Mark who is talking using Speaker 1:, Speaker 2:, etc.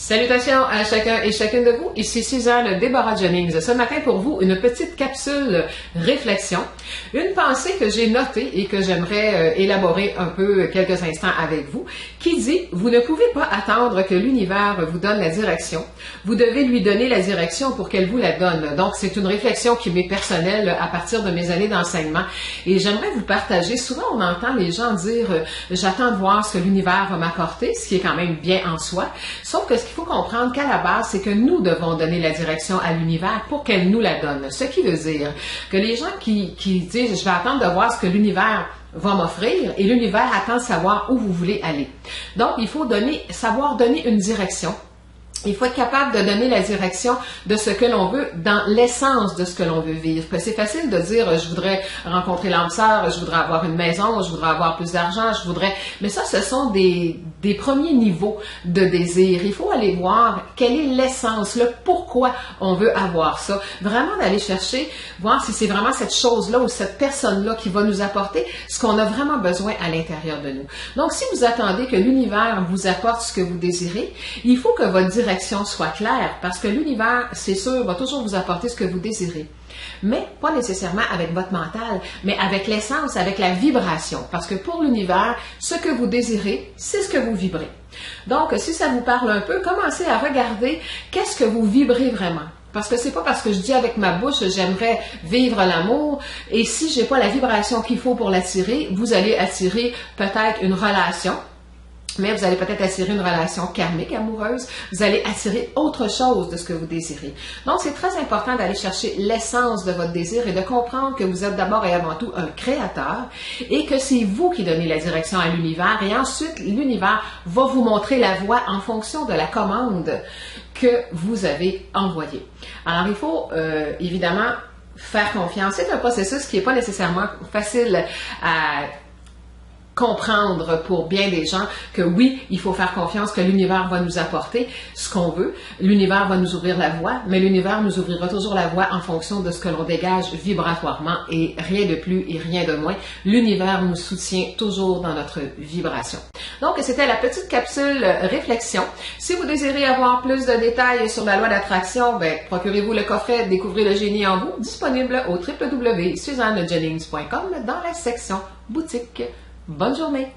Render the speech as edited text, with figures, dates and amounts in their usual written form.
Speaker 1: Salutations à chacun et chacune de vous. Ici Suzanne Deborah Jennings. Ce matin pour vous, une petite capsule réflexion. Une pensée que j'ai notée et que j'aimerais élaborer un peu quelques instants avec vous, qui dit « Vous ne pouvez pas attendre que l'univers vous donne la direction. Vous devez lui donner la direction pour qu'elle vous la donne. » Donc, c'est une réflexion qui m'est personnelle à partir de mes années d'enseignement. Et j'aimerais vous partager. Souvent, on entend les gens dire « J'attends de voir ce que l'univers va m'apporter », ce qui est quand même bien en soi. Sauf que il faut comprendre qu'à la base, c'est que nous devons donner la direction à l'univers pour qu'elle nous la donne. Ce qui veut dire que les gens qui disent « je vais attendre de voir ce que l'univers va m'offrir » et l'univers attend de savoir où vous voulez aller. Donc, il faut savoir donner une direction. Il faut être capable de donner la direction de ce que l'on veut dans l'essence de ce que l'on veut vivre. C'est facile de dire je voudrais rencontrer l'âme sœur, je voudrais avoir une maison, je voudrais avoir plus d'argent, je voudrais... Mais ça, ce sont des premiers niveaux de désir. Il faut aller voir quelle est l'essence, le pourquoi on veut avoir ça. Vraiment d'aller chercher, voir si c'est vraiment cette chose-là ou cette personne-là qui va nous apporter ce qu'on a vraiment besoin à l'intérieur de nous. Donc, si vous attendez que l'univers vous apporte ce que vous désirez, il faut que votre direction soit claire, parce que l'univers, c'est sûr, va toujours vous apporter ce que vous désirez. Mais pas nécessairement avec votre mental, mais avec l'essence, avec la vibration. Parce que pour l'univers, ce que vous désirez, c'est ce que vous vibrez. Donc, si ça vous parle un peu, commencez à regarder qu'est-ce que vous vibrez vraiment. Parce que c'est pas parce que je dis avec ma bouche j'aimerais vivre l'amour et si j'ai pas la vibration qu'il faut pour l'attirer, vous allez attirer peut-être une relation. Mais vous allez peut-être attirer une relation karmique amoureuse, vous allez attirer autre chose de ce que vous désirez. Donc, c'est très important d'aller chercher l'essence de votre désir et de comprendre que vous êtes d'abord et avant tout un créateur et que c'est vous qui donnez la direction à l'univers et ensuite, l'univers va vous montrer la voie en fonction de la commande que vous avez envoyée. Alors, il faut évidemment faire confiance. C'est un processus qui n'est pas nécessairement facile à comprendre pour bien des gens que oui, il faut faire confiance que l'univers va nous apporter ce qu'on veut. L'univers va nous ouvrir la voie, mais l'univers nous ouvrira toujours la voie en fonction de ce que l'on dégage vibratoirement et rien de plus et rien de moins. L'univers nous soutient toujours dans notre vibration. Donc, c'était la petite capsule réflexion. Si vous désirez avoir plus de détails sur la loi d'attraction, procurez-vous le coffret Découvrez le génie en vous, disponible au www.suzannejennings.com dans la section boutique. Bonne journée!